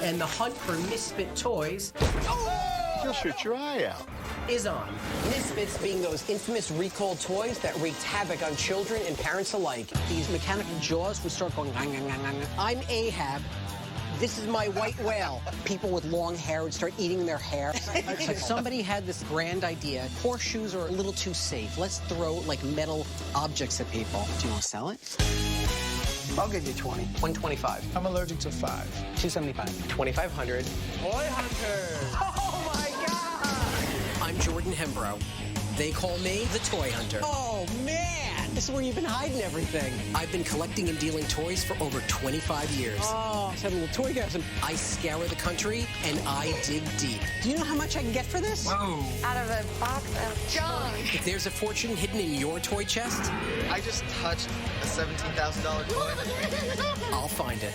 and the hunt for Misfit toys You'll shoot your eye out. is on. Misfits being those infamous recalled toys that wreaked havoc on children and parents alike. These mechanical jaws would start going, "Gang, gang, gang, gang." I'm Ahab. This is my white whale. People with long hair would start eating their hair. But somebody had this grand idea. Horseshoes are a little too safe. Let's throw, like, metal objects at people. Do you want to sell it? I'll give you 20. 125. I'm allergic to 5. 275. 2,500. Toy Hunters! Oh, my God! I'm Jordan Hembrow. They call me the Toy Hunter. Oh, man! This is where you've been hiding everything. I've been collecting and dealing toys for over 25 years. Oh, I just had a little toygasm. I scour the country, and I dig deep. Do you know how much I can get for this? Whoa! Out of a box of junk. If there's a fortune hidden in your toy chest, I just touched a $17,000 toy. I'll find it.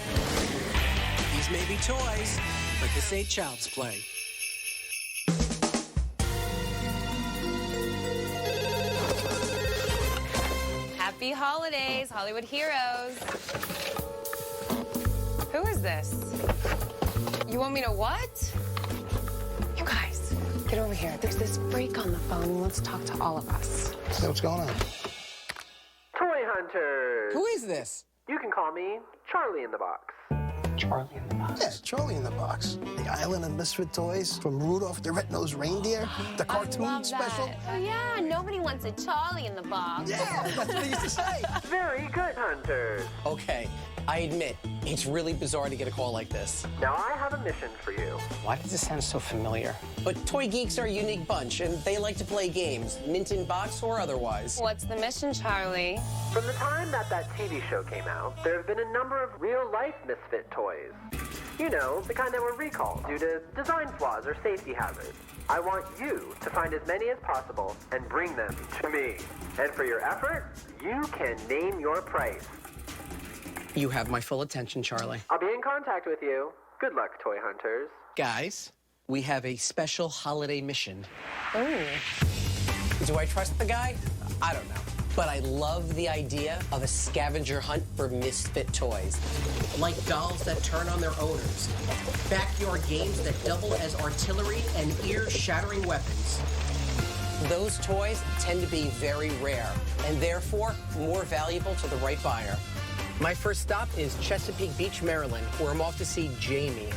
These may be toys, but this ain't child's play. Happy holidays, Hollywood heroes. Who is this? You want me to what? You guys, get over here. There's this freak on the phone and let's talk to all of us. Hey, what's going on? Toy Hunters! Who is this? You can call me Charlie in the Box. Charlie in the box. Yeah, Charlie in the Box. The Island of Misfit Toys from Rudolph the Red-Nosed Reindeer. The cartoon Love special. that. Oh yeah, nobody wants a Charlie in the box. Yeah, that's what they used to say. Very good, Hunters. Okay, I admit, it's really bizarre to get a call like this. Now I have a mission for you. Why does this sound so familiar? But toy geeks are a unique bunch, and they like to play games, mint in box or otherwise. What's the mission, Charlie? From the time that TV show came out, there have been a number of real-life Misfit toys. You know, the kind that were recalled due to design flaws or safety hazards. I want you to find as many as possible and bring them to me. And for your effort, you can name your price. You have my full attention, Charlie. I'll be in contact with you. Good luck, Toy Hunters. Guys, we have a special holiday mission. Ooh. Do I trust the guy? I don't know. But I love the idea of a scavenger hunt for Misfit toys. Like dolls that turn on their owners. Backyard games that double as artillery and ear-shattering weapons. Those toys tend to be very rare, and therefore more valuable to the right buyer. My first stop is Chesapeake Beach, Maryland, where I'm off to see Jamie,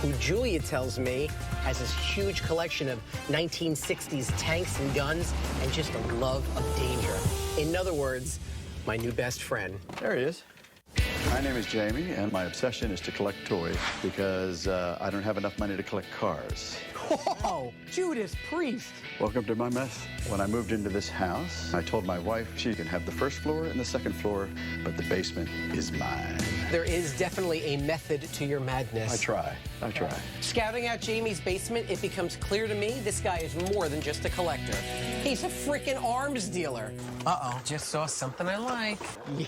who Julia tells me has this huge collection of 1960s tanks and guns and just a love of danger. In other words, my new best friend. There he is. My name is Jamie, and my obsession is to collect toys because I don't have enough money to collect cars. Whoa, Judas Priest. Welcome to my mess. When I moved into this house, I told my wife she can have the first floor and the second floor, but the basement is mine. There is definitely a method to your madness. I try. Scouting out Jamie's basement, it becomes clear to me this guy is more than just a collector. He's a freaking arms dealer. Uh-oh, just saw something I like.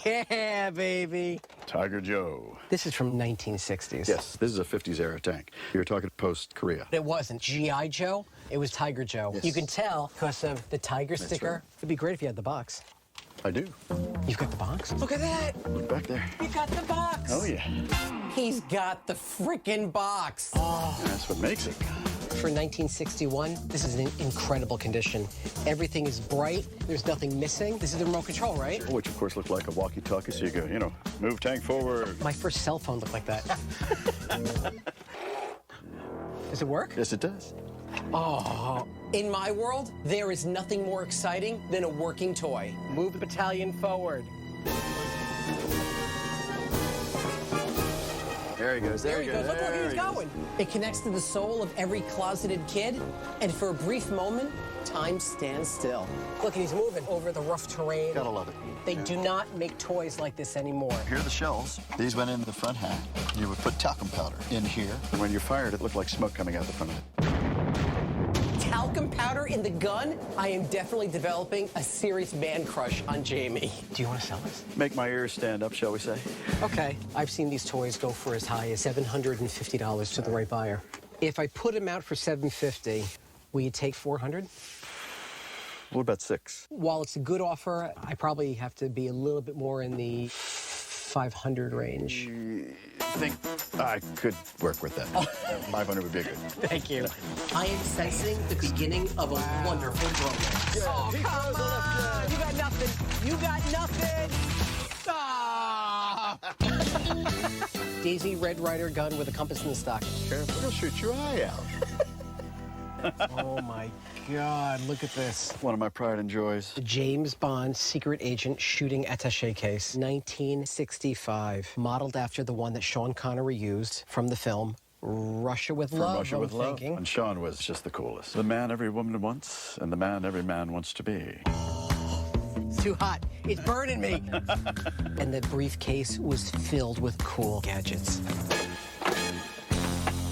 Yeah, baby. Tiger Joe. This is from 1960s. Yes, this is a 50s era tank. You're talking post-Korea. It wasn't G.I. Joe, it was Tiger Joe. Yes. You can tell because of the tiger sticker. right. It'd be great if you had the box. I do. You've got the box? Look at that. Look back there. You got the box. Oh, yeah. He's got the freaking box. That's what makes it. For 1961, this is in incredible condition. Everything is bright. There's nothing missing. This is the remote control, right? Which, of course, looked like a walkie-talkie, so you go, you know, move tank forward. My first cell phone looked like that. Does it work? Yes, it does. Oh. In my world, there is nothing more exciting than a working toy. Move the battalion forward. There he goes. There he goes. Look where he's he is. going. It connects to the soul of every closeted kid, and for a brief moment, time stands still. Look, he's moving over the rough terrain. Gotta love it. They do not make toys like this anymore. Here are the shells. These went in the front half. You would put talcum powder in here. And when you fired, it looked like smoke coming out the front of it. Talcum powder in the gun? I am definitely developing a serious man crush on Jamie. Do you want to sell this? Make my ears stand up, shall we say? Okay. I've seen these toys go for as high as $750 to the right buyer. If I put them out for $750, will you take $400? What about $600? While it's a good offer, I probably have to be a little bit more in the 500 range. I think I could work with that. 500 would be good. Thank you. I am sensing the beginning of a wonderful bromance. Oh, come on! You got nothing. You got nothing. Ah! Daisy Red Ryder gun with a compass in the stock. Careful, it'll shoot your eye out. Oh my God! Look at this. One of my pride and joys. The James Bond secret agent shooting attaché case, 1965, modeled after the one that Sean Connery used from the film Russia with Love. Russia with Love. Thinking. And Sean was just the coolest. The man every woman wants, and the man every man wants to be. It's too hot. It's burning me. And the briefcase was filled with cool gadgets.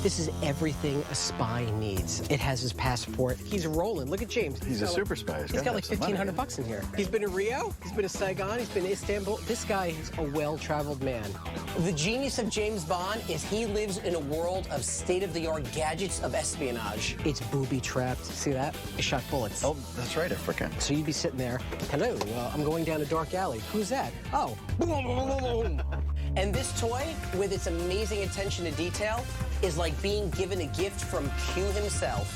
This is everything a spy needs. It has his passport. He's rolling. Look at James. He's a super spy. He's got like 1,500 bucks in here. He's been to Rio. He's been to Saigon. He's been to Istanbul. This guy is a well-traveled man. The genius of James Bond is he lives in a world of state-of-the-art gadgets of espionage. It's booby-trapped. See that? It shot bullets. Oh, that's right. I forgot. So you'd be sitting there, hello, I'm going down a dark alley. Who's that? Oh, boom, boom, boom, boom. And this toy, with its amazing attention to detail, is like being given a gift from Q himself.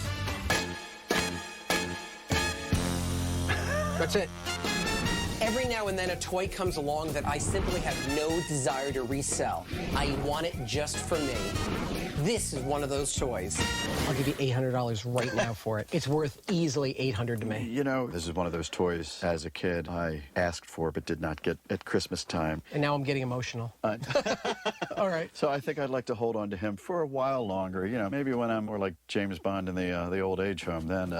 That's it. Every now and then a toy comes along that I simply have no desire to resell. I want it just for me. This is one of those toys. I'll give you $800 right now for it. It's worth easily $800 to me. You know, this is one of those toys as a kid I asked for but did not get at Christmas time. And now I'm getting emotional. All right. So I think I'd like to hold on to him for a while longer. You know, maybe when I'm more like James Bond in the old age home, then...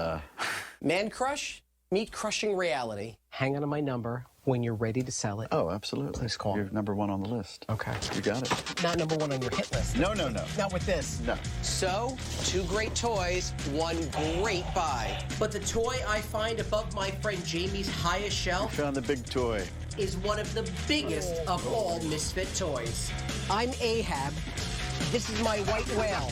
Man crush, meet crushing reality. Hang on to my number when you're ready to sell it. Oh, absolutely. Please call. You're number one on the list. Okay. You got it. Not number one on your hit list. No, no, no. Not with this. No. So, 2 great toys, 1 great buy. But the toy I find above my friend Jamie's highest shelf Found the big toy. is one of the biggest of all Misfit toys. I'm Ahab. This is my white whale.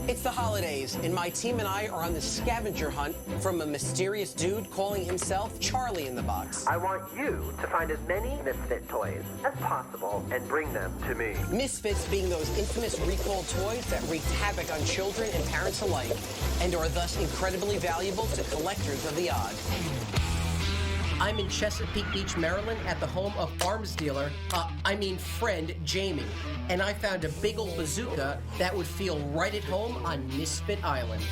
It's the holidays, and my team and I are on the scavenger hunt from a mysterious dude calling himself Charlie in the Box. I want you to find as many Misfit toys as possible and bring them to me. Misfits being those infamous recalled toys that wreaked havoc on children and parents alike, and are thus incredibly valuable to collectors of the odd. I'm in Chesapeake Beach, Maryland, at the home of arms dealer, friend Jamie. And I found a big old bazooka that would feel right at home on Misfit Island.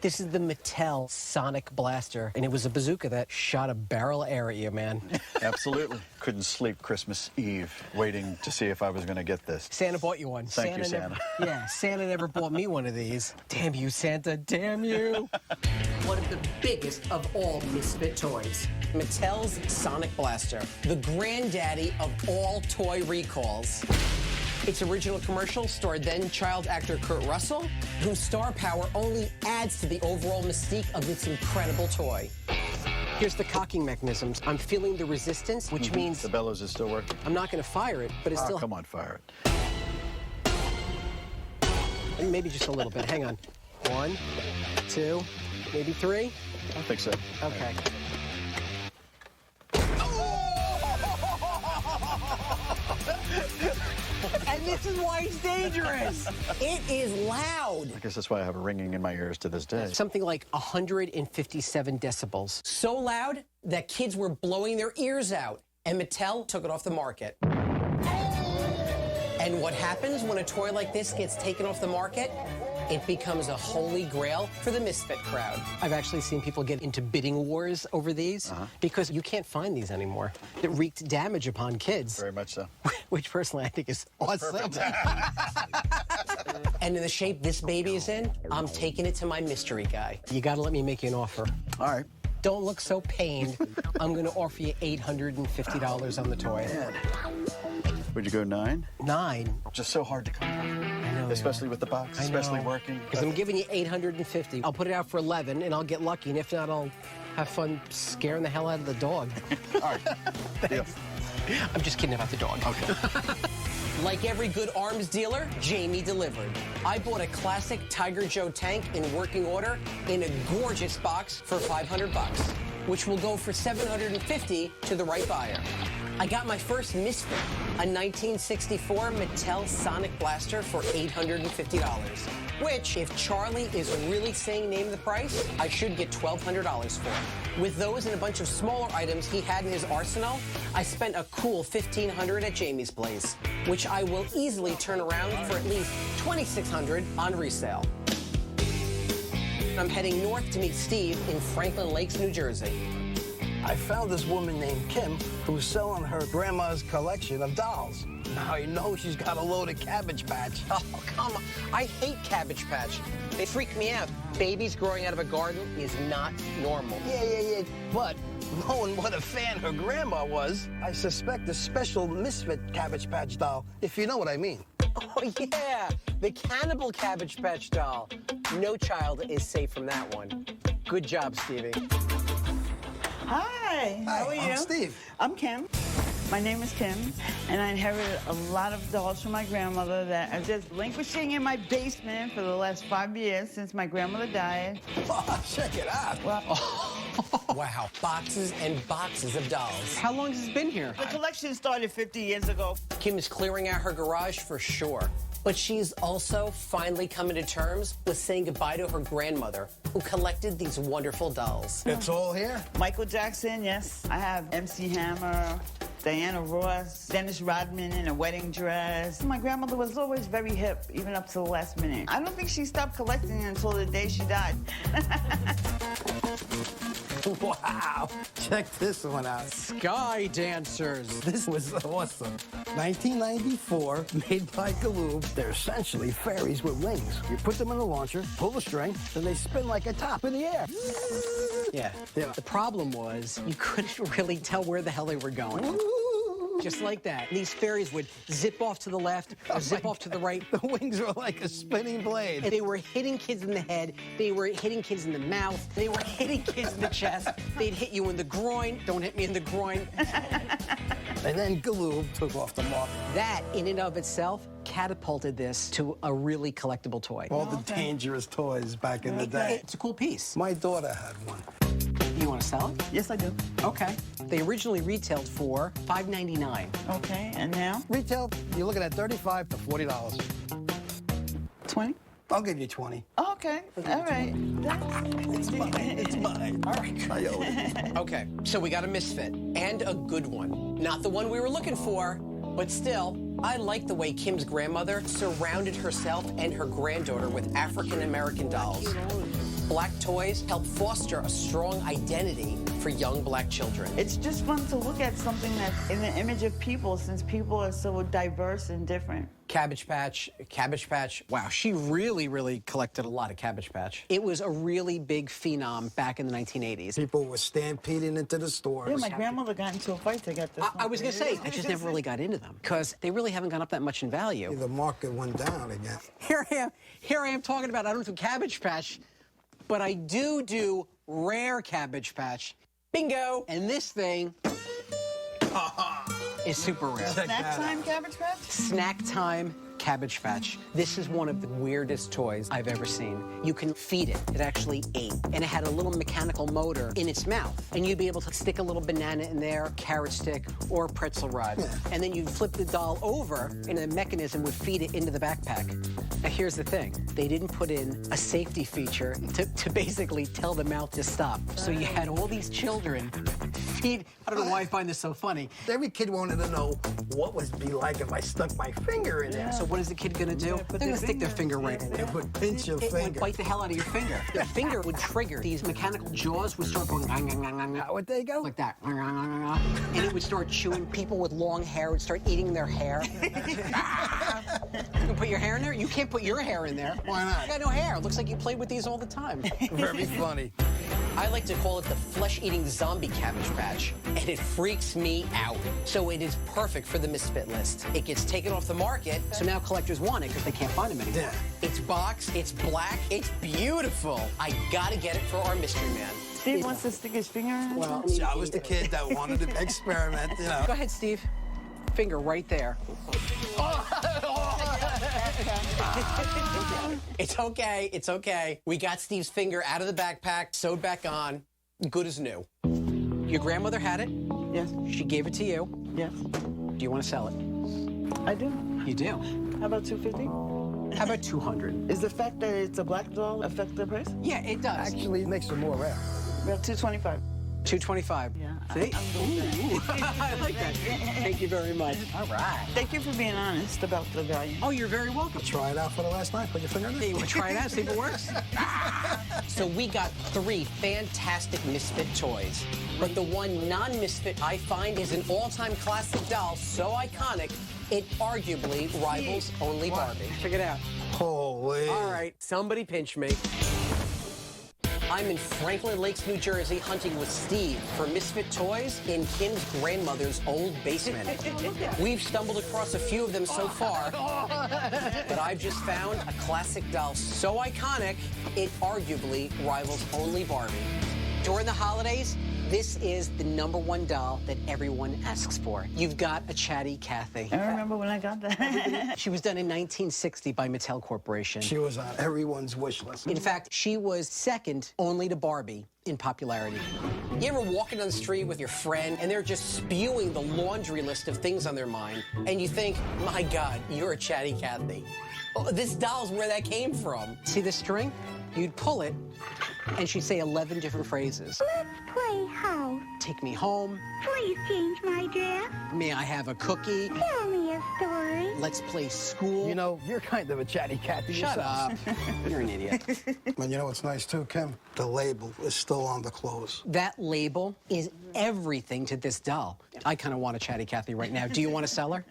This is the Mattel Sonic Blaster, and it was a bazooka that shot a barrel of air at you, man. Absolutely. Couldn't sleep Christmas Eve waiting to see if I was going to get this. Santa bought you one. Thank you, Santa. Yeah, Santa never bought me one of these. Damn you, Santa. Damn you. One of the biggest of all Misfit toys. Mattel's Sonic Blaster, the granddaddy of all toy recalls. Its original commercial starred then-child actor Kurt Russell, whose star power only adds to the overall mystique of this incredible toy. Here's the cocking mechanisms. I'm feeling the resistance, which means... The bellows is still working? I'm not going to fire it, but it's still... Come on, fire it. Maybe just a little bit. Hang on. 1, 2, maybe 3? I think so. Okay. And this is why it's dangerous. It is loud. I guess that's why I have a ringing in my ears to this day. Something like 157 decibels. So loud that kids were blowing their ears out, and Mattel took it off the market. And what happens when a toy like this gets taken off the market? It becomes a holy grail for the Misfit crowd. I've actually seen people get into bidding wars over these because you can't find these anymore. It wreaked damage upon kids. Very much so. Which personally I think is awesome. And in the shape this baby is in, I'm taking it to my mystery guy. You gotta let me make you an offer. All right. Don't look so pained. I'm gonna offer you $850 on the toy. Man. Would you go 9? 9? Just so hard to come by. I know. Especially with the box, especially working. Because I'm giving you $850. I'll put it out for 11, and I'll get lucky, and if not, I'll have fun scaring the hell out of the dog. All right. Deal. I'm just kidding about the dog. Okay. Like every good arms dealer, Jamie delivered. I bought a classic Tiger Joe tank in working order in a gorgeous box for $500. which will go for $750 to the right buyer. I got my first Misfit, a 1964 Mattel Sonic Blaster for $850, which, if Charlie is really saying name the price, I should get $1,200 for. With those and a bunch of smaller items he had in his arsenal, I spent a cool $1,500 at Jamie's place, which I will easily turn around for at least $2,600 on resale. I'm heading north to meet Steve in Franklin Lakes, New Jersey. I found this woman named Kim who's selling her grandma's collection of dolls. Now I know she's got a load of Cabbage Patch. Oh, come on. I hate Cabbage Patch. They freak me out. Babies growing out of a garden is not normal. Yeah. But knowing what a fan her grandma was, I suspect a special Misfit Cabbage Patch doll, if you know what I mean. Oh, yeah. The cannibal Cabbage Patch doll. No child is safe from that one. Good job, Stevie. Hi, how are you? I'm Steve. I'm Kim. My name is Kim, and I inherited a lot of dolls from my grandmother that are just languishing in my basement for the last 5 years since my grandmother died. Oh, check it out. Well, Wow, boxes and boxes of dolls. How long has it been here? the collection started 50 years ago. Kim is clearing out her garage for sure. But she's also finally coming to terms with saying goodbye to her grandmother, who collected these wonderful dolls. It's all here. Michael Jackson, yes. I have MC Hammer, Diana Ross, Dennis Rodman in a wedding dress. My grandmother was always very hip, even up to the last minute. I don't think she stopped collecting until the day she died. Wow. Check this one out. Sky dancers. This was awesome. 1994, made by Galoob. They're essentially fairies with wings. You put them in a launcher, pull the string, and they spin like a top in the air. Yeah. The problem was you couldn't really tell where the hell they were going. Just like that. These fairies would zip off to the left or zip off to the right. The wings were like a spinning blade. And they were hitting kids in the head. They were hitting kids in the mouth. They were hitting kids in the chest. They'd hit you in the groin. Don't hit me in the groin. And then Galoob took off the mark. That, in and of itself, catapulted this to a really collectible toy. All the dangerous toys back in the day. It's a cool piece. My daughter had one. You want to sell it? Yes, I do. Okay. They originally retailed for $5.99. Okay, and now? Retail, you're looking at $35 to $40. 20? I'll give you 20. Okay, all right. It's mine. It's mine. All right. I owe it. Okay, so we got a Misfit, and a good one. Not the one we were looking for, but still, I like the way Kim's grandmother surrounded herself and her granddaughter with African-American dolls. Black toys help foster a strong identity for young black children. It's just fun to look at something that's in the image of people, since people are so diverse and different. Cabbage Patch. Wow, she really collected a lot of Cabbage Patch. It was a really big phenom back in the 1980s. People were stampeding into the stores. Yeah, my grandmother got into a fight to get this one. I was gonna say, I just never really got into them because they really haven't gone up that much in value. The market went down again. Here I am talking about, I don't do Cabbage Patch, but I do rare Cabbage Patch. Bingo! And this thing is super rare. Snack time Cabbage Patch? Snack time Cabbage Patch. This is one of the weirdest toys I've ever seen. You can feed it. It actually ate. And it had a little mechanical motor in its mouth. And you'd be able to stick a little banana in there, carrot stick, or pretzel rod. Yeah. And then you'd flip the doll over, and the mechanism would feed it into the backpack. Now, here's the thing. They didn't put in a safety feature to basically tell the mouth to stop. So you had all these children feed. I don't know why I find this so funny. Every kid wanted to know what would it be like if I stuck my finger in there. So what is the kid gonna do? They're gonna stick their finger right in there. It would pinch your finger. It would bite the hell out of your finger. Your finger would trigger. These mechanical jaws would start going How would they go? like that. And it would start chewing. People with long hair would start eating their hair. You can put your hair in there? You can't put your hair in there. Why not? You got no hair. It looks like you played with these all the time. Very funny. I like to call it the flesh-eating zombie Cabbage Patch, and it freaks me out. So it is perfect for the Misfit list. It gets taken off the market, so now collectors want it because they can't find them anymore. Yeah. It's boxed, it's black, it's beautiful. I gotta get it for our mystery man. Steve wants to stick his finger in? Well, I was the kid that wanted to experiment, you know. Go ahead, Steve. Finger right there. It's okay, it's okay. We got Steve's finger out of the backpack, sewed back on, good as new. Your grandmother had it. Yes. She gave it to you. Yes. Do you want to sell it? I do. You do. How about 250? How about 200? Is the fact that it's a black doll affect the price? Yeah, it does. Actually, it makes them more rare. Well, 225. 225. Yeah. See? I'm doing that. I like that. Thank you very much. All right. Thank you for being honest about the value. Oh, you're very welcome. Try it out for the last night. Put your finger in Hey, it. you want to try it out, see if it works? So we got 3 fantastic Misfit toys. But the one non-Misfit I find is an all-time classic doll so iconic, it arguably rivals only Barbie. Check it out. Holy. All right, somebody pinch me. I'm in Franklin Lakes, New Jersey, hunting with Steve for Misfit toys in Kim's grandmother's old basement. We've stumbled across a few of them so far, but I've just found a classic doll so iconic, it arguably rivals only Barbie. During the holidays, this is the #1 doll that everyone asks for. You've got a Chatty Cathy. I remember when I got that. She was done in 1960 by Mattel Corporation. She was on everyone's wish list. In fact, she was second only to Barbie in popularity. You ever walking on the street with your friend and they're just spewing the laundry list of things on their mind, and you think, my God, you're a Chatty Cathy. Oh, this doll's where that came from. See the string? You'd pull it, and she'd say 11 different phrases. Let's play house. Take me home. Please change my dress. May I have a cookie? Tell me a story. Let's play school. You know, you're kind of a chatty Cathy Shut yourself. up. You're an idiot. And you know what's nice too, Kim? The label is still on the clothes. That label is everything to this doll. I kind of want a Chatty Cathy right now. Do you want to sell her?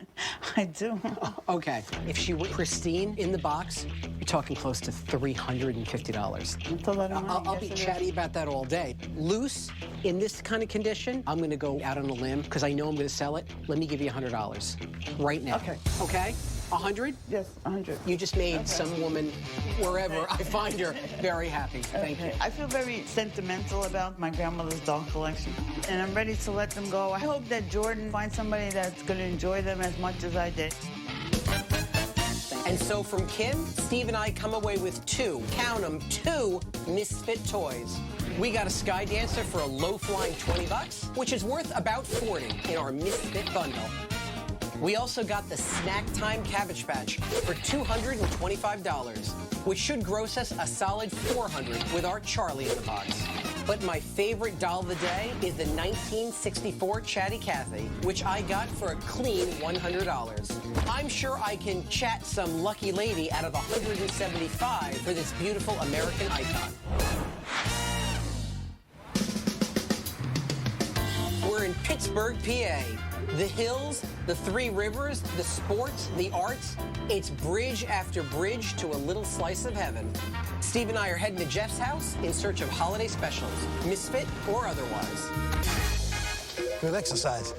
I do. Okay. If she were pristine in the box, you're talking close to $350. That's a lot of money. I'll be Yes, it is. chatty about that all day. Loose, in this kind of condition, I'm going to go out on a limb because I know I'm going to sell it. Let me give you $100 right now. Okay. Okay? 100? Yes, 100. You just made some woman, wherever I find her, very happy. Thank you. I feel very sentimental about my grandmother's doll collection, and I'm ready to let them go. I hope that Jordan finds somebody that's going to enjoy them as much as I did. And so from Kim, Steve and I come away with 2, count them, 2 Misfit toys. We got a Sky Dancer for a low-flying $20, which is worth about $40 in our Misfit bundle. We also got the Snack Time Cabbage Patch for $225, which should gross us a solid $400 with our Charlie in the box. But my favorite doll of the day is the 1964 Chatty Cathy, which I got for a clean $100. I'm sure I can chat some lucky lady out of $175 for this beautiful American icon. We're in Pittsburgh, PA. The hills, the 3 rivers, the sports, the arts. It's bridge after bridge to a little slice of heaven. Steve and I are heading to Jeff's house in search of holiday specials, Misfit or otherwise. Good exercise.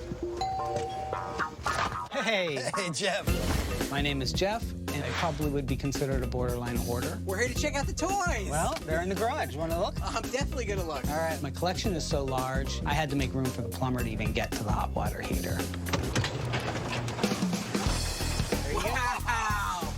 Hey. Hey, Jeff. My name is Jeff, and I probably would be considered a borderline hoarder. We're here to check out the toys. Well, they're in the garage. Want to look? I'm definitely gonna look. All right. My collection is so large, I had to make room for the plumber to even get to the hot water heater. Wow!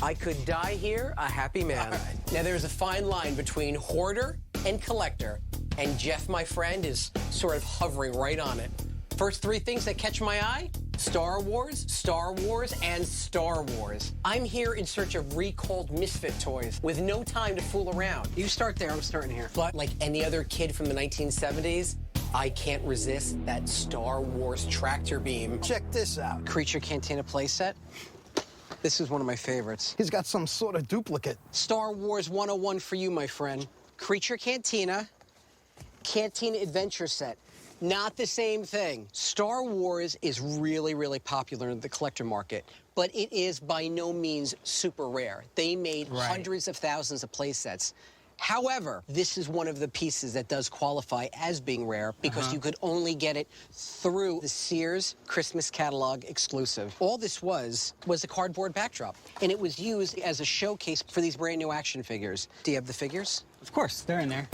I could die here a happy man. Now, there's a fine line between hoarder and collector, and Jeff, my friend, is sort of hovering right on it. First 3 things that catch my eye: Star Wars, Star Wars, and Star Wars. I'm here in search of recalled Misfit toys with no time to fool around. You start there, I'm starting here. But like any other kid from the 1970s, I can't resist that Star Wars tractor beam. Check this out. Creature Cantina playset. This is one of my favorites. He's got some sort of duplicate. Star Wars 101 for you, my friend. Creature Cantina, Cantina Adventure Set. Not the same thing. Star Wars is really, really popular in the collector market, but it is by no means super rare. They made hundreds of thousands of play sets. However, this is one of the pieces that does qualify as being rare because you could only get it through the Sears Christmas catalog exclusive. All this was a cardboard backdrop, and it was used as a showcase for these brand new action figures. Do you have the figures? Of course, they're in there.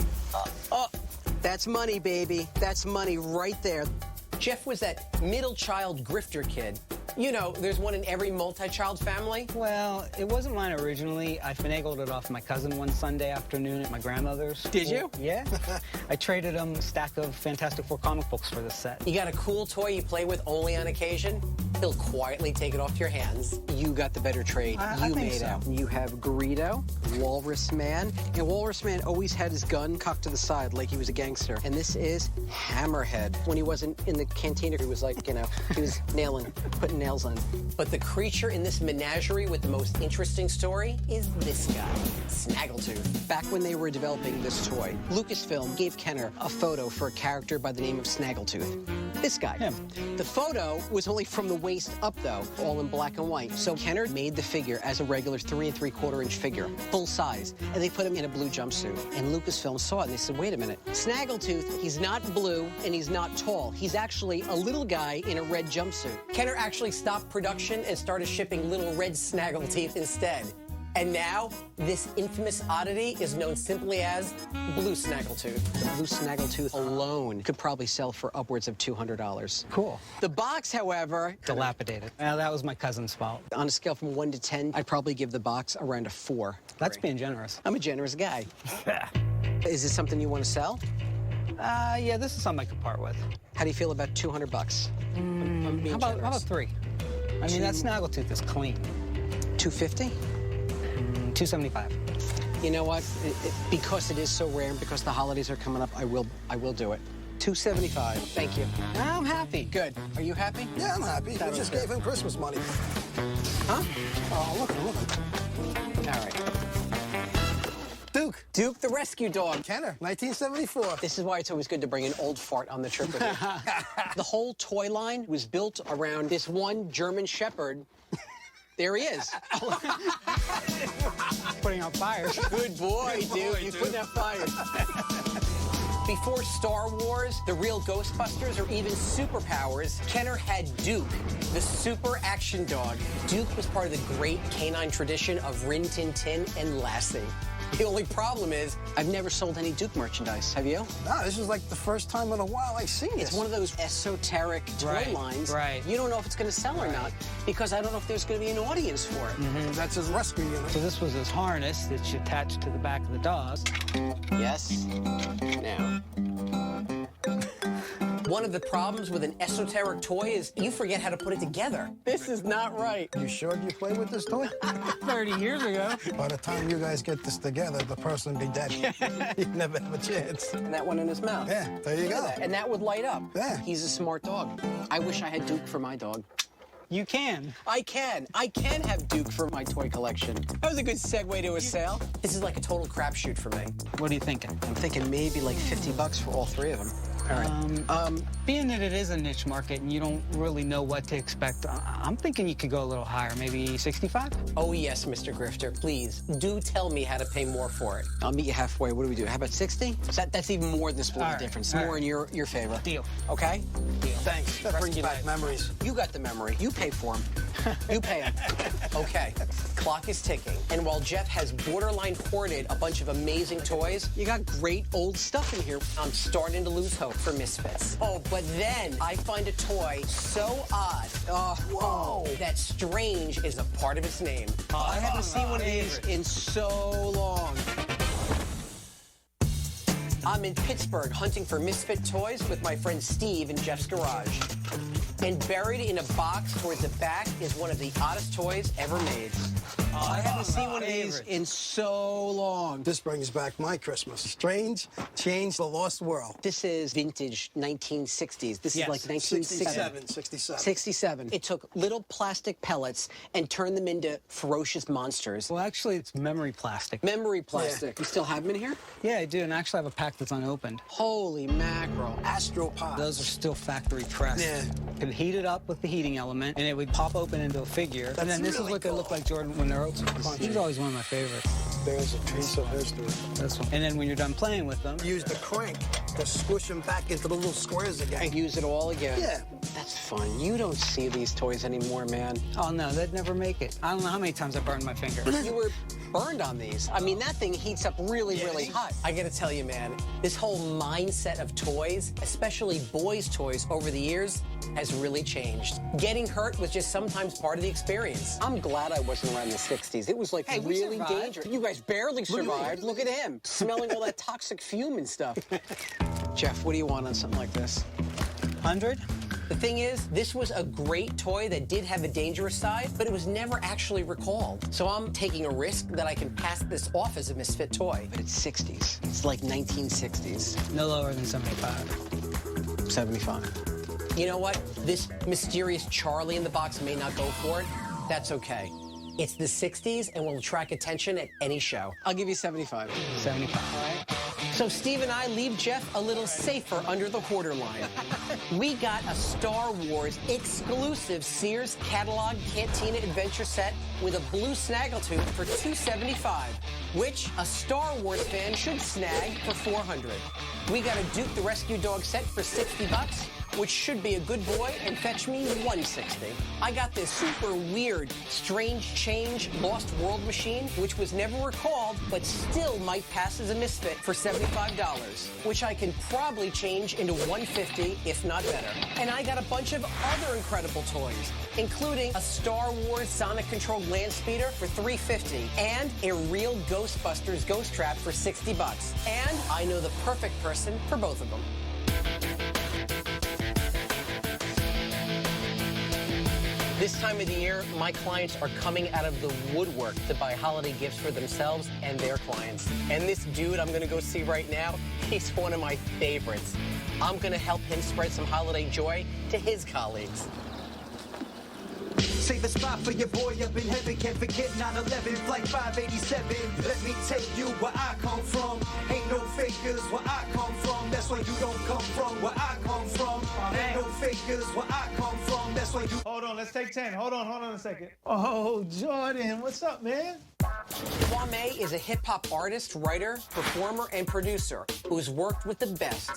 That's money, baby. That's money right there. Jeff was that middle child grifter kid You know, there's one in every multi-child family. Well, it wasn't mine originally. I finagled it off my cousin one Sunday afternoon at my grandmother's. Did you? Yeah. I traded him a stack of Fantastic Four comic books for this set. You got a cool toy you play with only on occasion? He'll quietly take it off your hands. You got the better trade. I You think made so. out. You have Greedo, Walrus Man. And Walrus Man always had his gun cocked to the side like he was a gangster. And this is Hammerhead. When he wasn't in the cantina, he was like, you know, he was putting nails on. But the creature in this menagerie with the most interesting story is this guy, Snaggletooth. Back when they were developing this toy, Lucasfilm gave Kenner a photo for a character by the name of Snaggletooth. This guy. Him. The photo was only from the waist up, though, all in black and white. So Kenner made the figure as a regular 3 3/4 inch figure, full size, and they put him in a blue jumpsuit. And Lucasfilm saw it, and they said, wait a minute, Snaggletooth, he's not blue, and he's not tall. He's actually a little guy in a red jumpsuit. Kenner actually stopped production and started shipping little red Snaggletooth instead. And now, this infamous oddity is known simply as Blue Snaggletooth. The Blue Snaggletooth alone could probably sell for upwards of $200. Cool. The box, however, Dilapidated. Well, that was my cousin's fault. on a scale from 1 to 10, I'd probably give the box around a 4. That's being generous. I'm a generous guy. Is this something you want to sell? Yeah, this is something I could part with. How do you feel about $200? How about 3? I mean, that Snaggletooth is clean. 250? 275. You know what? Because it is so rare and because the holidays are coming up, I will do it. 275. Thank you. I'm happy. Good. Are you happy? Yeah, I'm happy. I just gave him Christmas money. Huh? Oh, look. All right. Duke. Duke the rescue dog. Kenner, 1974. This is why it's always good to bring an old fart on the trip with you. The whole toy line was built around this one German Shepherd. There he is. Putting out fires. Good boy, dude. You're putting out fires. Before Star Wars, the real Ghostbusters, or even superpowers, Kenner had Duke, the super action dog. Duke was part of the great canine tradition of Rin Tin Tin and Lassie. The only problem is, I've never sold any Duke merchandise. Have you? No, this is like the first time in a while I've seen this. It's one of those esoteric toy lines. Right. You don't know if it's going to sell or not, because I don't know if there's going to be an audience for it. That's his rescue unit. So this was his harness that you attached to the back of the dog. Yes. Now. One of the problems with an esoteric toy is you forget how to put it together. This is not right. You sure you play with this toy? 30 years ago. By the time you guys get this together, the person will be dead. You never have a chance. And that one in his mouth. Yeah, there you Look at go. that. And that would light up. Yeah. He's a smart dog. I wish I had Duke for my dog. You can. I can have Duke for my toy collection. That was a good segue to a sale. This is like a total crapshoot for me. What are you thinking? I'm thinking maybe like $50 for all 3 of them. All right. Being that it is a niche market and you don't really know what to expect, I'm thinking you could go a little higher, maybe 65? Oh, yes, Mr. Grifter, please, do tell me how to pay more for it. I'll meet you halfway. What do we do? How about 60? That's even more than split the difference. More in your favor. Deal. Okay? Deal. Thanks. That brings you back memories. You got the memory. You pay for them. You pay them. Okay. Clock is ticking. And while Jeff has borderline hoarded a bunch of amazing toys, you got great old stuff in here. I'm starting to lose hope for Misfits. Oh, but then I find a toy so odd. Whoa. That strange is a part of its name. I haven't seen one of these in so long. I'm in Pittsburgh hunting for Misfit toys with my friend Steve in Jeff's garage. And buried in a box towards the back is one of the oddest toys ever made. I haven't seen one of these in so long. This brings back my Christmas. Strange, Change the Lost World. This is vintage 1960s. This is like 1967. 67. It took little plastic pellets and turned them into ferocious monsters. Well, actually, it's memory plastic. Memory plastic. You still have them in here? Yeah, I do, and actually I have a pack that's unopened. Holy mackerel. Astropod. Those are still factory pressed. Yeah. You could heat it up with the heating element, and it would pop open into a figure. And then this is what they look like, Jordan, when they're open. He's always one of my favorites. There's a piece of history. This one. And then when you're done playing with them, Use the crank to squish them back into the little squares again. And use it all again. Yeah. That's fun. You don't see these toys anymore, man. oh no, they'd never make it. I don't know how many times I burned my finger. You were burned on these. I mean, that thing heats up really, really hot. I gotta tell you, man, this whole mindset of toys, especially boys' toys over the years, has really changed. Getting hurt was just sometimes part of the experience. I'm glad I wasn't around the 60s. It was like really dangerous. You guys barely survived. Look at him, smelling all that toxic fume and stuff. Jeff, what do you want on something like this? 100? The thing is, this was a great toy that did have a dangerous side, but it was never actually recalled. So I'm taking a risk that I can pass this off as a Misfit toy. But it's 60s. It's like 1960s. No lower than 75. 75. You know what? This mysterious Charlie in the box may not go for it. That's okay. It's the 60s and will attract attention at any show. I'll give you 75. 75. All right. So Steve and I leave Jeff a little safer under the hoarder line. We got a Star Wars exclusive Sears catalog Cantina Adventure set with a blue snaggletooth for $275, which a Star Wars fan should snag for $400. We got a Duke the Rescue Dog set for $60, which should be a good boy and fetch me $160. I got this super weird, strange change Lost World machine, which was never recalled, but still might pass as a Misfit for $75, which I can probably change into $150, if not better. And I got a bunch of other incredible toys, including a Star Wars Sonic Control Land Speeder for $350 and a real Ghostbusters Ghost Trap for $60. And I know the perfect person for both of them. This time of the year, my clients are coming out of the woodwork to buy holiday gifts for themselves and their clients. And this dude I'm gonna go see right now, he's one of my favorites. I'm gonna help him spread some holiday joy to his colleagues. Save a spot for your boy up in heaven. Can't forget 9/11, flight 587. Let me tell you where I come from. Ain't no fakers where I come from. That's where you don't come from. Where I come from. Ain't no fakers where I come from. That's where you. Hold on, let's take 10. Hold on a second. Oh, Jordan, what's up, man? Kwame is a hip-hop artist, writer, performer, and producer who's worked with the best.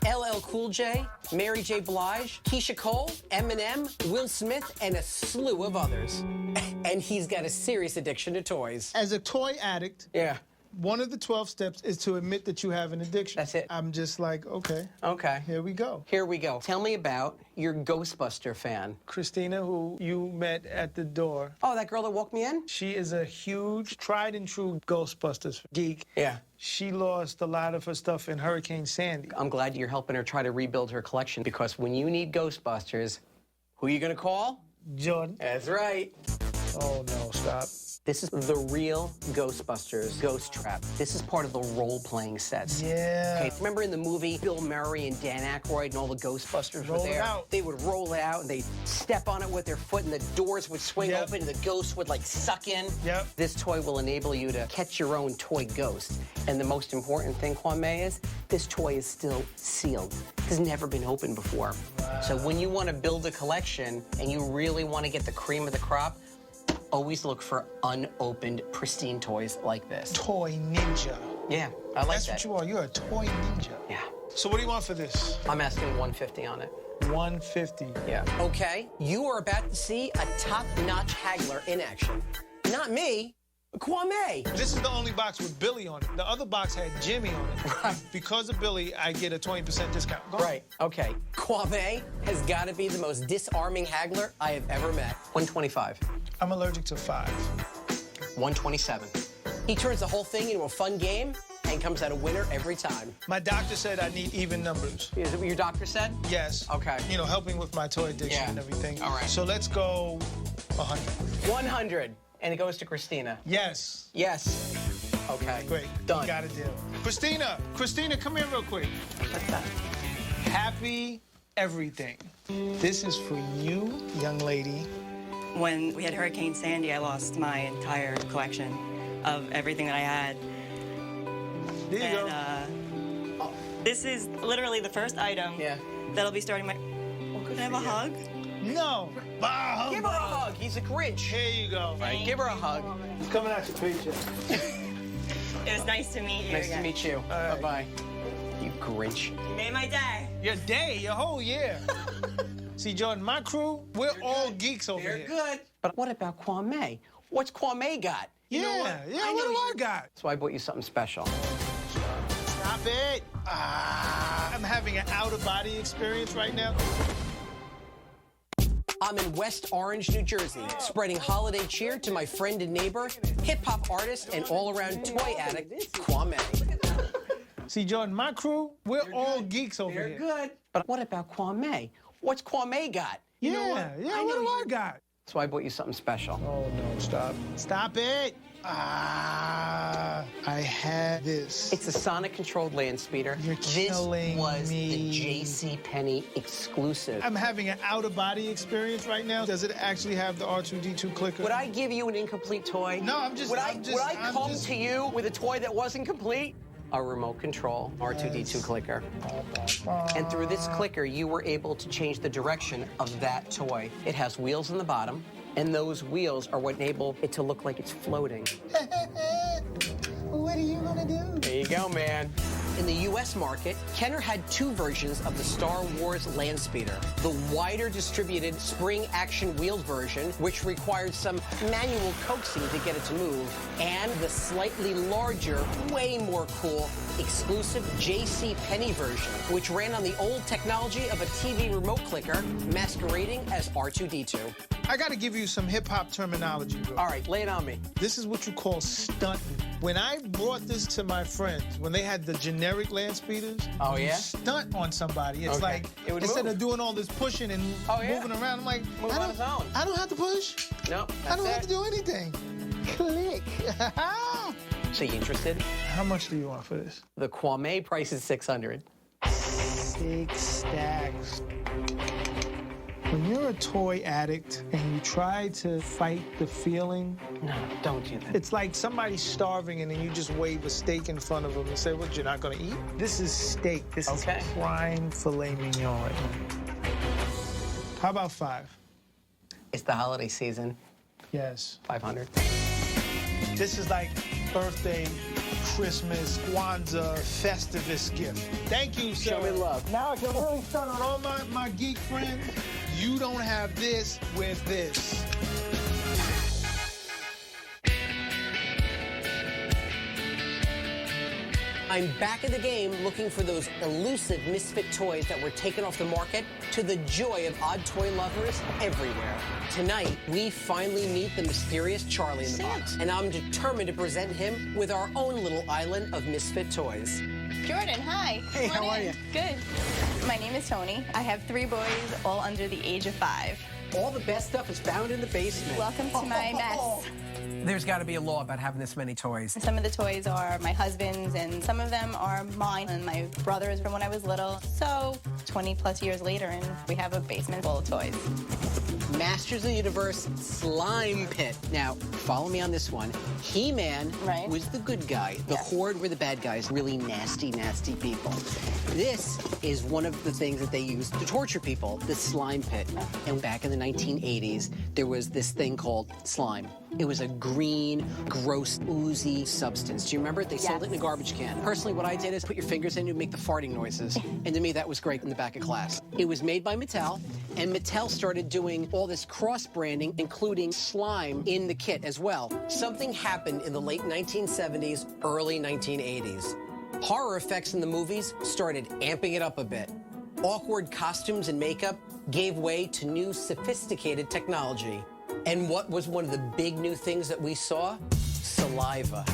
LL Cool J, Mary J. Blige, Keisha Cole, Eminem, Will Smith, and a slew of others. And he's got a serious addiction to toys. As a toy addict, one of the 12 steps is to admit that you have an addiction. That's it. I'm just like, okay. Okay. Here we go. Here we go. Tell me about your Ghostbuster fan. Christina, who you met at the door. Oh, that girl that walked me in? She is a huge, tried and true Ghostbusters geek. Yeah. She lost a lot of her stuff in Hurricane Sandy. I'm glad you're helping her try to rebuild her collection, because when you need Ghostbusters, who are you gonna call? Jordan. That's right. Oh, no, stop. This is the real Ghostbusters Ghost Trap. This is part of the role-playing sets. Yeah. Okay, remember in the movie, Bill Murray and Dan Aykroyd and all the Ghostbusters were there? Roll it out. They would roll it out and they'd step on it with their foot and the doors would swing open and the ghost would like suck in. Yep. This toy will enable you to catch your own toy ghost. And the most important thing, Kwame, is this toy is still sealed. It's never been opened before. Wow. So when you want to build a collection and you really want to get the cream of the crop, always look for unopened, pristine toys like this. Toy ninja. Yeah, I like that. That's what you are. You're a toy ninja. Yeah. So what do you want for this? I'm asking $150 on it. $150. Yeah. Okay, you are about to see a top-notch haggler in action. Not me, Kwame. This is the only box with Billy on it. The other box had Jimmy on it. Right. Because of Billy, I get a 20% discount. Go Right, okay. Kwame has got to be the most disarming haggler I have ever met. $125. I'm allergic to 5. $127. He turns the whole thing into a fun game and comes out a winner every time. My doctor said I need even numbers. Is it what your doctor said? Yes. Okay. You know, helping with my toy addiction and everything. All right. So let's go 100. 100. And it goes to Christina. Yes. Yes. Okay. Great. Done. Got a deal. Christina, come here real quick. What's that? Happy everything. This is for you, young lady. When we had Hurricane Sandy, I lost my entire collection of everything that I had. There you go. This is literally the first item that'll be starting my... Can I have a hug? No. Give her a hug. He's a Grinch. Here you go. Right. Give her a hug. It's coming out your paycheck. It was nice to meet you. Nice to meet you. Right. Bye-bye. You Grinch. You made my day. Your day, your whole year. See, Jordan, my crew, we're all geeks over here. They're good. But what about Kwame? What's Kwame got? You know what? What do I got? So I bought you something special. Stop it. I'm having an out-of-body experience right now. I'm in West Orange, New Jersey, spreading holiday cheer to my friend and neighbor, hip-hop artist and all-around toy addict, Kwame. See, Jordan, my crew, we're all geeks over here. They're good. But what about Kwame? What's Kwame got? You know what? What do I got? So I bought you something special. Oh, no, stop. Stop it. I had this. It's a sonic-controlled land speeder. You're killing This was me. the JCPenney exclusive. I'm having an out-of-body experience right now. Does it actually have the R2-D2 clicker? Would I give you an incomplete toy? No, I'm just... Would I come to you with a toy that wasn't complete? A remote control R2-D2 clicker. And through this clicker, you were able to change the direction of that toy. It has wheels on the bottom, and those wheels are what enable it to look like it's floating. What are you gonna do? There you go, man. In the U.S. market, Kenner had two versions of the Star Wars land speeder. The wider distributed spring action wheeled version, which required some manual coaxing to get it to move, and the slightly larger, way more cool, exclusive JCPenney version, which ran on the old technology of a TV remote clicker, masquerading as R2-D2. I gotta give you some hip-hop terminology, bro. All right, lay it on me. This is what you call stunting. When I brought this to my friends, when they had the generic land speeders, Oh, yeah? you stunt on somebody. It's Okay. like, It would instead move. of doing all this pushing and moving around, I'm like, Move on its own. I don't have to push. No, I don't have to do anything. Click. So you interested? How much do you want for this? The Kwame price is $600. 6 stacks. When you're a toy addict and you try to fight the feeling... No, don't do that. It's like somebody's starving and then you just wave a steak in front of them and say, what, you're not gonna eat? This is steak. This is prime filet mignon right now. How about 5? It's the holiday season. Yes. 500. This is like birthday, Christmas, Kwanzaa, Festivus gift. Thank you, sir. Show me love. Now I can really stun on all my geek friends. You don't have this with this. I'm back in the game looking for those elusive Misfit toys that were taken off the market, to the joy of odd toy lovers everywhere. Tonight, we finally meet the mysterious Charlie in the box, and I'm determined to present him with our own little island of Misfit toys. Jordan, hi. Hey, Come on how are in. you? Good. My name is Tony. I have 3 boys, all under the age of 5. All the best stuff is found in the basement. Welcome to my mess. There's got to be a law about having this many toys. Some of the toys are my husband's, and some of them are mine and my brother's from when I was little. So, 20 plus years later, and we have a basement full of toys. Masters of the Universe Slime Pit. Now, follow me on this one. He-Man was the good guy. The Horde were the bad guys. Really nasty, nasty people. This is one of the things that they used to torture people, the Slime Pit. And back in the 1980s, there was this thing called slime. It was a green, gross, oozy substance. Do you remember? They sold it in a garbage can. Personally, what I did is put your fingers in and make the farting noises. And to me, that was great in the back of class. It was made by Mattel, and Mattel started doing all this cross-branding, including slime in the kit as well. Something happened in the late 1970s, early 1980s. Horror effects in the movies started amping it up a bit. Awkward costumes and makeup gave way to new, sophisticated technology. And what was one of the big new things that we saw? Saliva,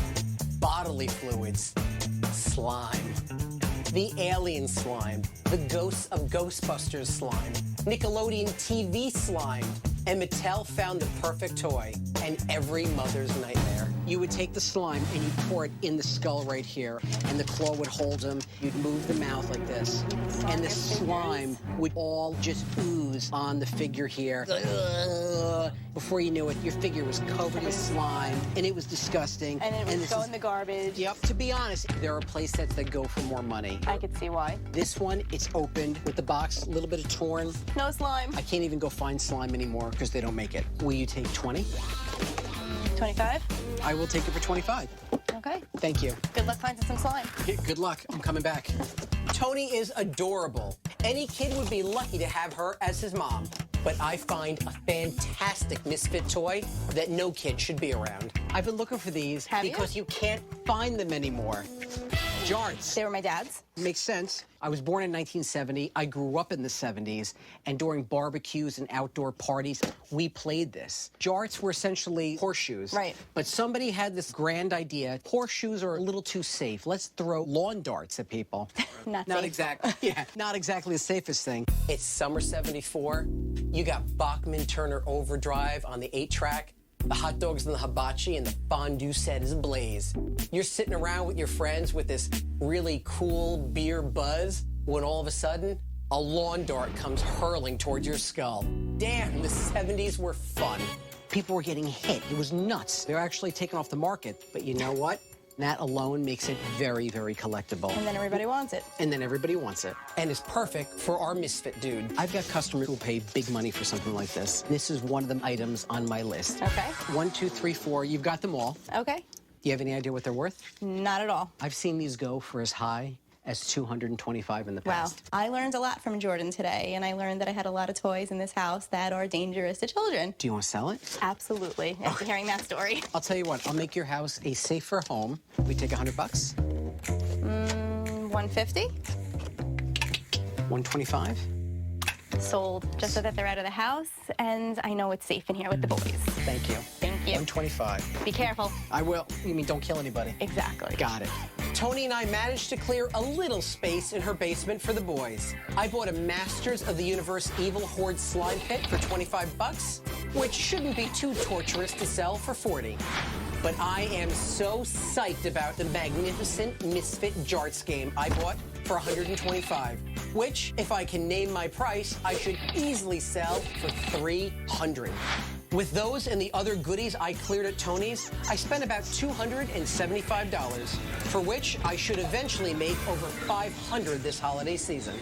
bodily fluids, slime. The alien slime, the ghosts of Ghostbusters slime, Nickelodeon TV slime, and Mattel found the perfect toy, and every mother's nightmare. You would take the slime and you'd pour it in the skull right here, and the claw would hold them. You'd move the mouth like this, and the slime would all just ooze on the figure here. Before you knew it, your figure was covered in slime, and it was disgusting. And it would go in the garbage. Yep. To be honest, there are play sets that go for more money. I could see why. This one, it's opened with the box, a little bit of torn. No slime. I can't even go find slime anymore because they don't make it. Will you take 20? 25? I will take it for 25. Okay. Thank you. Good luck finding some slime. Good luck. I'm coming back. Tony is adorable. Any kid would be lucky to have her as his mom. But I find a fantastic Misfit toy that no kid should be around. I've been looking for these because you can't find them anymore. Jarts. They were my dad's. Makes sense. I was born in 1970. I grew up in the 70s, and during barbecues and outdoor parties, we played this. Jarts were essentially horseshoes. Right. But somebody had this grand idea. Horseshoes are a little too safe. Let's throw lawn darts at people. Not Not safe. exactly. Yeah, not exactly the safest thing. It's summer 74. You got Bachman Turner Overdrive on the 8-track. The hot dogs and the hibachi and the fondue set is ablaze. You're sitting around with your friends with this really cool beer buzz when all of a sudden, a lawn dart comes hurling towards your skull. Damn, the 70s were fun. People were getting hit. It was nuts. They're actually taken off the market. But you know what? That alone makes it very, very collectible. And then everybody wants it. And then everybody wants it. And it's perfect for our Misfit dude. I've got customers who pay big money for something like this. This is one of the items on my list. Okay. 1, 2, 3, 4. You've got them all. Okay. Do you have any idea what they're worth? Not at all. I've seen these go for as high as $225 in the Wow. past. I learned a lot from Jordan today, and I learned that I had a lot of toys in this house that are dangerous to children. Do you want to sell it? Absolutely. After hearing that story. I'll tell you what. I'll make your house a safer home. We take $100. 150 $125. sold, just so that they're out of the house, and I know it's safe in here with the boys. Thank you. Thank you. $125. Be careful. I will. You mean don't kill anybody? Exactly. Got it. Tony and I managed to clear a little space in her basement for the boys. I bought a Masters of the Universe Evil Horde slime pit for $25, which shouldn't be too torturous to sell for $40. But I am so psyched about the magnificent Misfit Jarts game I bought for $125, which, if I can name my price, I should easily sell for $300. With those and the other goodies I cleared at Tony's, I spent about $275, for which I should eventually make over $500 this holiday season.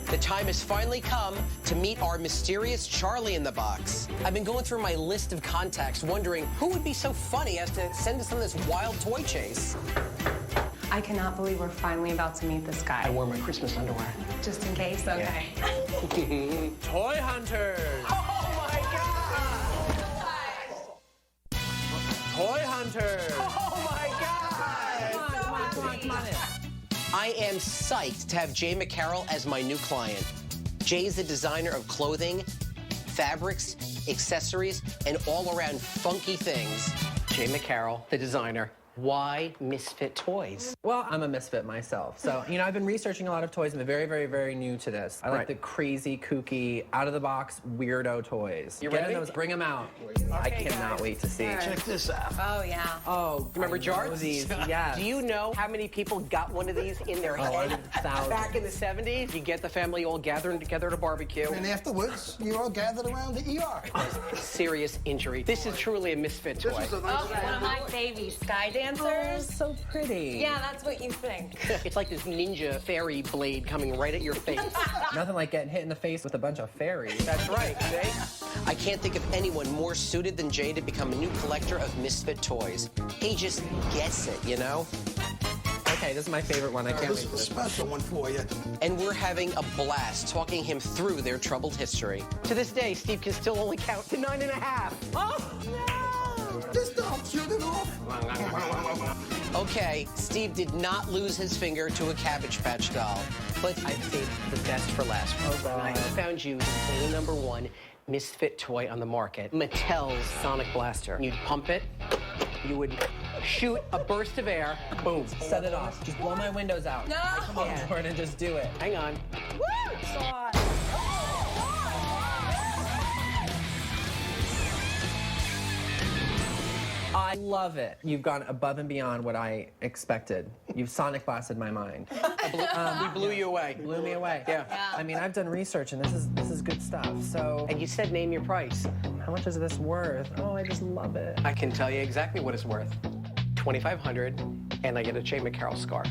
The time has finally come to meet our mysterious Charlie in the box. I've been going through my list of contacts, wondering who would be so funny as to send us on this wild toy chase. I cannot believe we're finally about to meet this guy. I wore my Christmas underwear. Just in case? Okay. Toy Hunters! Oh my God! Toy Hunters! Oh my God! Come on in. I am psyched to have Jay McCarroll as my new client. Jay is the designer of clothing, fabrics, accessories, and all-around funky things. Jay McCarroll, the designer. Why Misfit Toys? Well, I'm a misfit myself. So, you know, I've been researching a lot of toys. I'm very, very, very new to this. I like the crazy, kooky, out-of-the-box, weirdo toys. You Get ready? Those, bring them out. I cannot wait to see. Check this out. Oh, yeah. Oh, Remember Jarts? these? Yes. Do you know how many people got one of these in their head back in the 70s? You get the family all gathering together at a barbecue. And afterwards, you all gathered around the ER. Serious injury. This is truly a Misfit toy. Oh, one of my babies, Sky Dancers. Oh, so pretty. Yeah, that's what you think. It's like this ninja fairy blade coming right at your face. Nothing like getting hit in the face with a bunch of fairies. That's right, Jay. I can't think of anyone more suited than Jay to become a new collector of Misfit toys. He just gets it, you know? Okay, this is my favorite one. I can't This wait. is a special one for you. And we're having a blast talking him through their troubled history. To this day, Steve can still only count to 9.5. Oh, no! Just don't shoot it off. Okay, Steve did not lose his finger to a Cabbage Patch doll, but I saved the best for last. I found you the #1 Misfit toy on the market, Mattel's Sonic Blaster. You'd pump it, you would shoot a burst of air, boom. Set it off. Just blow my windows out. No! Come on, Jordan, just do it. Hang on. Woo! I love it. You've gone above and beyond what I expected. You've sonic blasted my mind. We blew you away. Blew me away. Yeah. I mean, I've done research, and this is good stuff. So, And you said name your price. how much is this worth? Oh, I just love it. I can tell you exactly what it's worth. $2,500, and I get a Jay McCarroll scarf.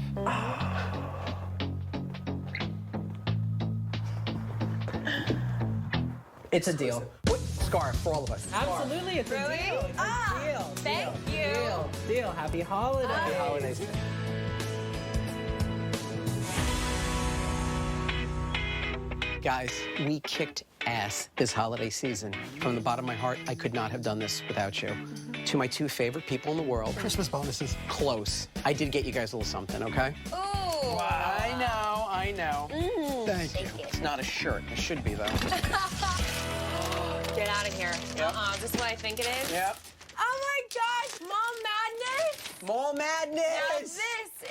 It's a deal. What scarf for all of us? Absolutely, it's a Really? deal. It's Ah, a deal. thank you. Deal. Happy holidays. Happy holidays. Guys, we kicked ass this holiday season. From the bottom of my heart, I could not have done this without you. To my two favorite people in the world. Christmas bonuses. Close. I did get you guys a little something, okay? Ooh. Wow. I know. Thank you. It's not a shirt. It should be, though. Get out of here. Yep. Is this what I think it is? Yep. Oh my gosh, Mall Madness! Mall Madness! Now this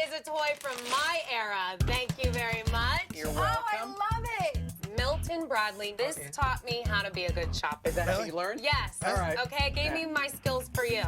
is a toy from my era. Thank you very much. You're welcome. Oh, I love it. Milton Bradley. This taught me how to be a good shopper. Is that how you learned? Yes. All right. Okay, it gave me my skills for you.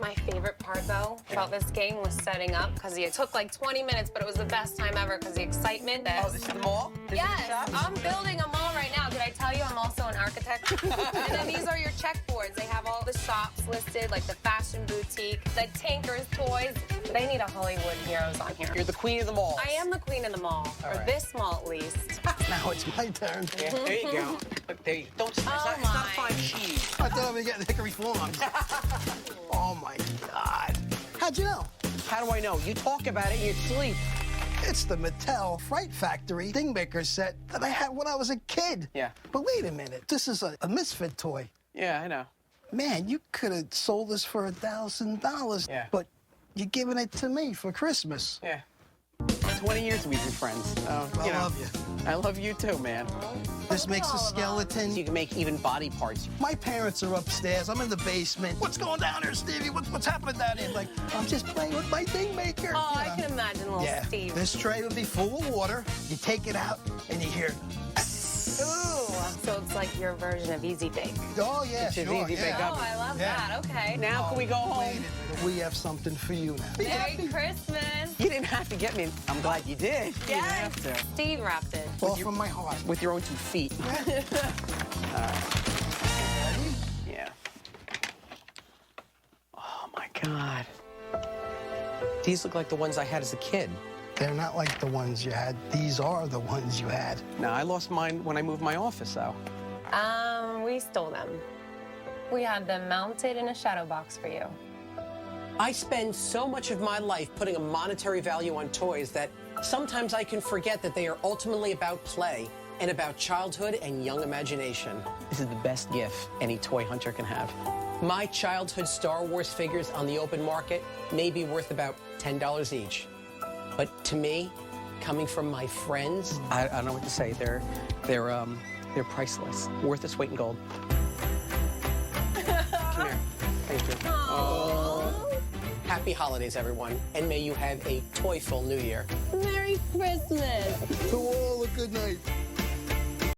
My favorite part, though, about this game was setting up, because it took like 20 minutes, but it was the best time ever because the excitement. Oh, this is the mall? Yes, I'm building a mall right now. Did I tell you I'm also an architect? And then these are your checkboards. They have all the shops listed, like the fashion boutique, the Tinker's toys. They need a Hollywood Heroes on here. You're the queen of the mall. I am the queen of the mall, or right. this mall at least. Now it's my turn. Yeah, there you go. Look, there you don't. It's not fine cheese. I thought we were getting hickory farms. Oh my God. How'd you know? How do I know? You talk about it in your sleep. It's the Mattel Fright Factory Dingmaker set that I had when I was a kid. Yeah. But wait a minute. This is a Misfit toy. Yeah, I know. Man, you could have sold this for $1,000. Yeah. But you're giving it to me for Christmas. Yeah. 20 years we've been friends. I love you. I love you too, man. This makes a skeleton. You can make even body parts. My parents are upstairs. I'm in the basement. What's going down there, Stevie? What's happening down here? Like, I'm just playing with my Dingmaker. Oh, I can imagine little Steve. This tray would be full of water. You take it out, and you hear... Ooh, so it's like your version of Easy Bake. Oh, yeah, It's your sure, Easy Bake yeah. Oh, I love that. Okay. Now can we go home? Wait a minute. We have something for you now. Merry Christmas. You didn't have to get me. I'm glad you did. You didn't have to. Steve wrapped it. All from my heart. With your own 2 feet. Yeah. Oh, my God. These look like the ones I had as a kid. They're not like the ones you had. These are the ones you had. No, I lost mine when I moved my office, though. We stole them. We had them mounted in a shadow box for you. I spend so much of my life putting a monetary value on toys that sometimes I can forget that they are ultimately about play and about childhood and young imagination. This is the best gift any toy hunter can have. My childhood Star Wars figures on the open market may be worth about $10 each. But to me, coming from my friends, I don't know what to say. They're priceless. Worth its weight in gold. Come here. Thank you. Aww. Happy holidays, everyone, and may you have a toyful New Year. Merry Christmas. To all a good night.